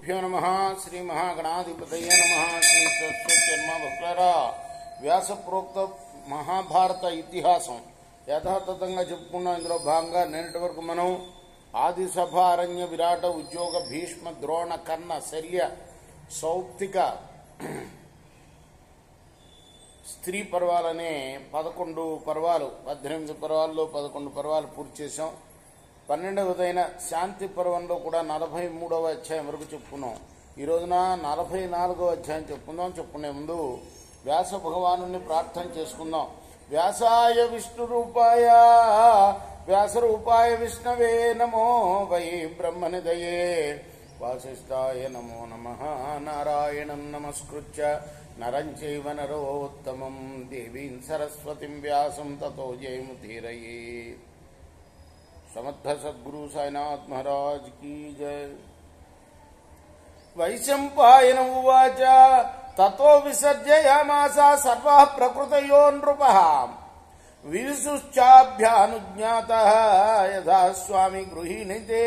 గురుభ్యో నమః. శ్రీ మహాగణాధిపతయే నమః. శ్రీ సరస్వత్యర్మ భక్తులారా, వ్యాసప్రోక్త మహాభారత ఇతిహాసం యథాతథంగా చెప్పుకున్నాం. ఇందులో భాగంగా నిన్నటి వరకు మనం ఆది సభ, అరణ్య, విరాట, ఉద్యోగ, భీష్మ, ద్రోణ, కర్ణ, శల్య, సౌప్తిక, స్త్రీ పర్వాలనే 11 పర్వాలు, 18 పర్వాల్లో 11 పర్వాలు పూర్తి చేశాం. 12వదైన శాంతి పర్వంలో కూడా 43వ అధ్యాయం వరకు చెప్పుకున్నాం. ఈ రోజున 44వ అధ్యాయం చెప్పుకునే ముందు వ్యాస భగవాను ప్రార్థన చేసుకుందాం. వ్యాసాయ విష్ణురూపాయ వ్యాసరూపాయ విష్ణవే నమో వై బ్రహ్మనిదయే వాసిష్ఠాయ నమో నమః. నారాయణం నమస్కృత్య నరం చైవ నరోత్తమం దేవీం సరస్వతిం వ్యాసం తతో జయముదీరయే. समर्थ सद्गुरु साईनाथ महाराज की जय. वैशंपायन उवाच ततो विसर्जयामास सर्वः प्रकृतयो नृपः विविशुश्चाभ्यानुज्ञातः यथा स्वामी गृहीणिते.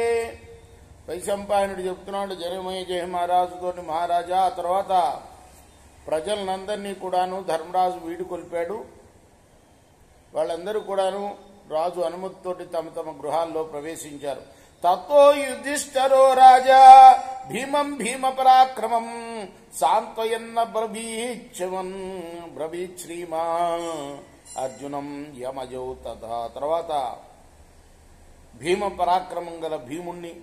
వైశంపాయనుడు చెప్తున్నాడు జనమేజయ మహారాజుతోటి, మహారాజా ఆ తర్వాత ప్రజలందరినీ కూడాను ధర్మరాజు వీడుకొల్పాడు. వాళ్ళందరూ కూడాను రాజు అనుమతితోటి తమ తమ గృహాల్లో ప్రవేశించారు. తతో యుధిష్ఠిరో రాజా భీమం భీమ పరాక్రమం సాంత్వయన్న బ్రవీత్ శ్రీమా అర్జునం యమజౌ తథా. తర్వాత భీమ పరాక్రమం గల భీముణ్ణి,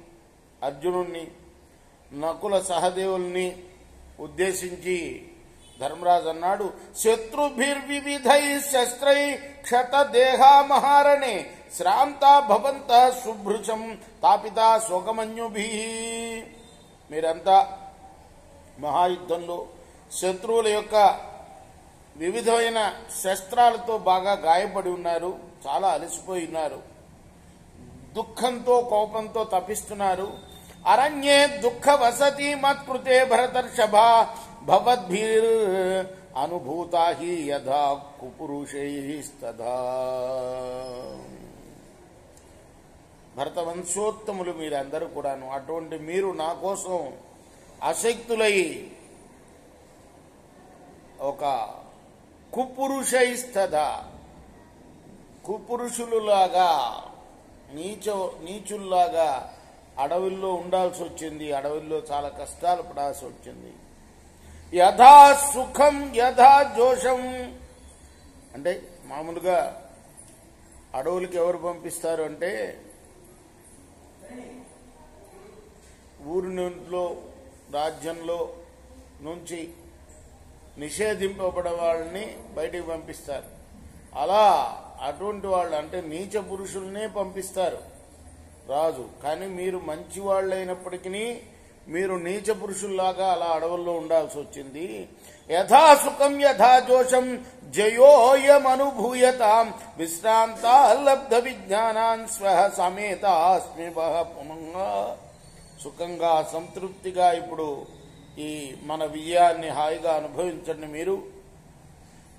అర్జునుణ్ణి, నకుల సహదేవుల్ని ఉద్దేశించి ధర్మరాజు అన్నాడు, శత్రుభిర్వివిధై శస్త్రై క్షతదేహా మహారణే శ్రాంతా భవంత శుభృశం తాపితా శోకమన్యుభి. మీరంతా మహాయుద్ధంలో శత్రువుల యొక్క వివిధమైన శస్త్రాలతో బాగా గాయపడి ఉన్నారు, చాలా అలసిపోయి ఉన్నారు, దుఃఖంతో కోపంతో తపిస్తున్నారు. అరణ్యే దుఃఖ వసతి మత్కృతే భరతర్షభ భవద్భిర్ అనుభూతా హి యథా కుపురుషైస్తథా. భరత వంశోత్తములు మీరందరూ కూడాను, అటువంటి మీరు నా కోసం అశక్తులై ఒక కుపురుషైస్తథా, కుపురుషులులాగా నీచుల్లాగా అడవుల్లో ఉండాల్సి వచ్చింది. అడవుల్లో చాలా కష్టాలు పడాల్సి వచ్చింది. యథా సుఖం యథా జోషం అంటే మామూలుగా అడవులకి ఎవరు పంపిస్తారు అంటే ఊరిలో రాజ్యంలో నుంచి నిషేధింపబడే వాళ్ళని బయటికి పంపిస్తారు. అలా అటువంటి వాళ్ళు అంటే నీచ పురుషుల్నే పంపిస్తారు రాజు. కానీ మీరు మంచి వాళ్ళైనప్పటికీ మీరు నీచ పురుషుల్లాగా అలా అడవుల్లో ఉండాల్సి వచ్చింది. యథా సుఖం యథా జోషం జయోయమనుభూయతాం విశ్రాంత లబ్ధ విజ్ఞానాన్ స్వః సమేతాస్మి పునంగా. సుఖంగా సంతృప్తిగా ఇప్పుడు ఈ మన విజయాన్ని హాయిగా అనుభవించండి. మీరు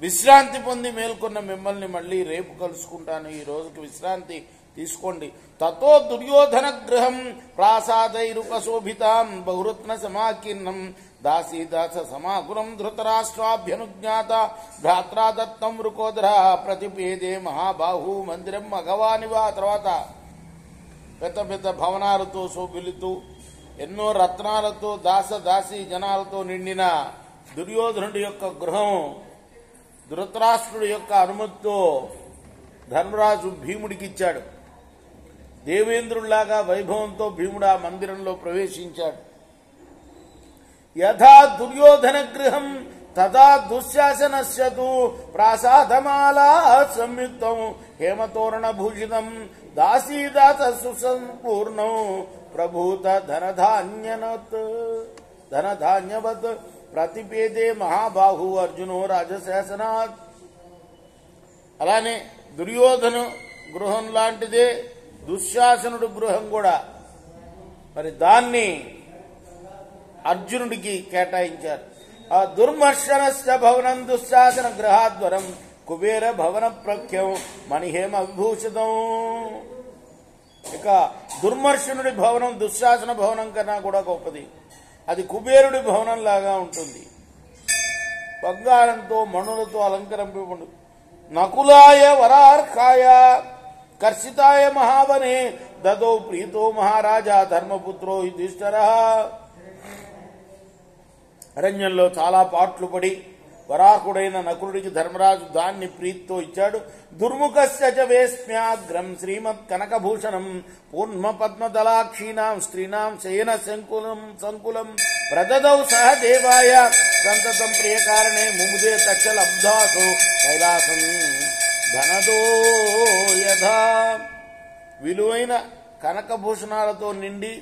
విశ్రాంతి పొంది మేల్కొన్న మిమ్మల్ని మళ్ళీ రేపు కలుసుకుంటాను. ఈ రోజుకి విశ్రాంతి తీసుకోండి. తతో దుర్యోధన గృహం ప్రాసాదైరుపశోభితాం బహురత్న సమాకీర్ణం దాసీదాస సమాకులం ధృతరాష్ట్రాభ్యనుజ్ఞాత భ్రాత్రా దత్తం వృకోదర ప్రతిపేదే మహాబాహు మందిరం మఘవానివా. తర్వాత పెద్ద పెద్ద భవనాలతో శోభిల్లుతూ ఎన్నో రత్నాలతో దాసీ జనాలతో నిండిన దుర్యోధనుడి యొక్క గృహం ధృతరాష్ట్రుడి యొక్క అనుమతితో ధర్మరాజు భీముడికి ఇచ్చాడు. దేవేంద్రుల్లాగా వైభవంతో భీముడు ఆ మందిరంలో ప్రవేశించాడు. యథా దుర్యోధన గృహం తదా దుశ్శాసనస్యతు ప్రాసాదమాలా సంయుక్తం హేమతోరణ భూషితం దాసీదాస సుసంపూర్ణం ప్రభూత ధనధాన్యవత్ ప్రతిపేదే మహాబాహు అర్జునో రాజశాసనాత్. అలానే దుర్యోధను గృహం లాంటిదే దుశ్శాసనుడు గృహం కూడా. మరి దాన్ని అర్జునుడికి కేటాయించారు. ఆ దుర్మర్శనస్య భవనం దుశ్శాసన గృహాద్వరం కుబేర భవన ప్రఖ్యం మణిహేమ విభూషితం. ఇక దుర్మర్షణుడి భవనం దుశ్శాసన భవనం కన్నా కూడా గొప్పది. అది కుబేరుడి భవనంలాగా ఉంటుంది. బంగారంతో మణులతో అలంకరింపబడు. నకులాయ వరార్కాయ కర్షితాయ మహావనే దదో ప్రీతో మహారాజా ధర్మపుత్రో యుధిష్ఠిరః. అరణ్యంలో చాలా పాట్లు పడి వరాహుడైన నకులుడికి ధర్మరాజు దాన్ని ప్రీతితో ఇచ్చాడు. దుర్ముఖస్య చ వేస్మ్యాగ్రం శ్రీమత్ కనకభూషణం పూర్ణ పద్మదలాక్షీణాం స్త్రీణాం శయన సంకులం ప్రదదౌ సహ దేవాయ సంతతం ప్రియకారణే ముముదే తక్షలబ్ధాసో కైలాసం ధనదో యథా. విలువైన కనకభూషణాలతో నిండి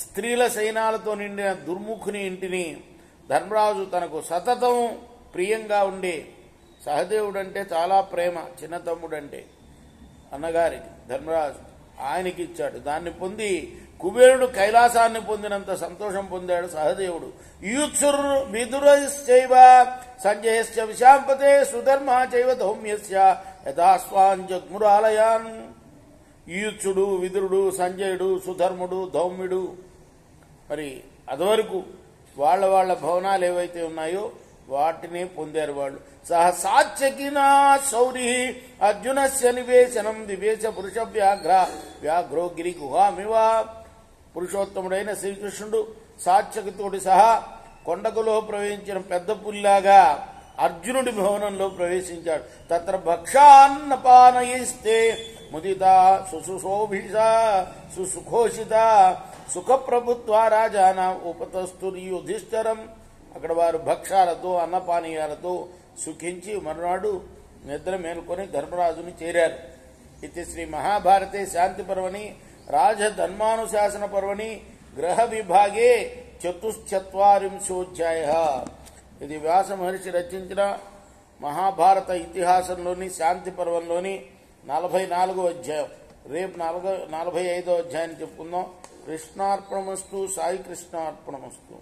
స్త్రీల శయనాలతో నిండిన దుర్ముఖుని ఇంటిని ధర్మరాజు తనకు సతతం ప్రియంగా ఉండే సహదేవుడంటే చాలా ప్రేమ, చిన్న తమ్ముడంటే అన్నగారికి ధర్మరాజు ఆయనకి ఇచ్చాడు. దాన్ని పొంది కుబేరుడు కైలాసాన్ని పొందినంత సంతోషం పొందాడు సహదేవుడు. యూత్సుర్ విదురశ్చైవ సంజయశ్చ విశాంపతే సుధర్మ చైవ ధౌమ్యస్య యథాస్వాన్ జగ్మురాలయాన్. యూత్సుడు, విదురుడు, సంజయుడు, సుధర్ముడు, ధౌమ్యుడు మరి అదివరకు వాళ్ళ భవనాలు ఏవైతే ఉన్నాయో వాటిని పొందారు వాళ్ళు. సహ సాత్యకినా శౌరి అర్జునస్య నివేశనం వివేశ పురుష వ్యాఘ్రో గిరి గుహామివ. పురుషోత్తముడైన శ్రీకృష్ణుడు సాత్యకితోటి సహా కొండకులో ప్రవేశించిన పెద్ద పుల్లాగా అర్జునుడి భవనంలో ప్రవేశించాడు. తత్ర భక్షాన్నపానయిస్తే ముదిత సుశోభిష సుసుఖోషిత సుఖప్రభుత్వ రాజానా ఉపతస్తుని యుధిష్ఠిరం. అక్కడ వారు భక్షాలతో అన్నపానీయాలతో సుఖించి మరునాడు నిద్ర మేల్కొని ధర్మరాజుని చేరారు. ఇది శ్రీ మహాభారతే శాంతి పర్వణి రాజధర్మానుశాసన పర్వణి గ్రహ విభాగే 44 ఇది వ్యాస మహర్షి రచించిన మహాభారత ఇతిహాసంలోని శాంతి పర్వంలోని 44వ అధ్యాయం. రేపు 45వ అధ్యాయాన్ని చెప్పుకుందాం. కృష్ణార్పణమస్తు. సాయి కృష్ణార్పణమస్తు.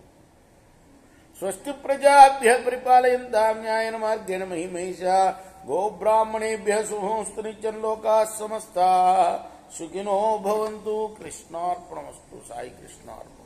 స్వస్తి ప్రజాభ్య పరిపాలయంతాం న్యాయేన మార్గేణ మహిమహిషా గోబ్రాహ్మణేభ్య శుభమస్తు. నిత్యం లోకాః సమస్తాః సుఖినో భవంతు. కృష్ణార్పణమస్తు. సాయి కృష్ణార్పణమస్తు.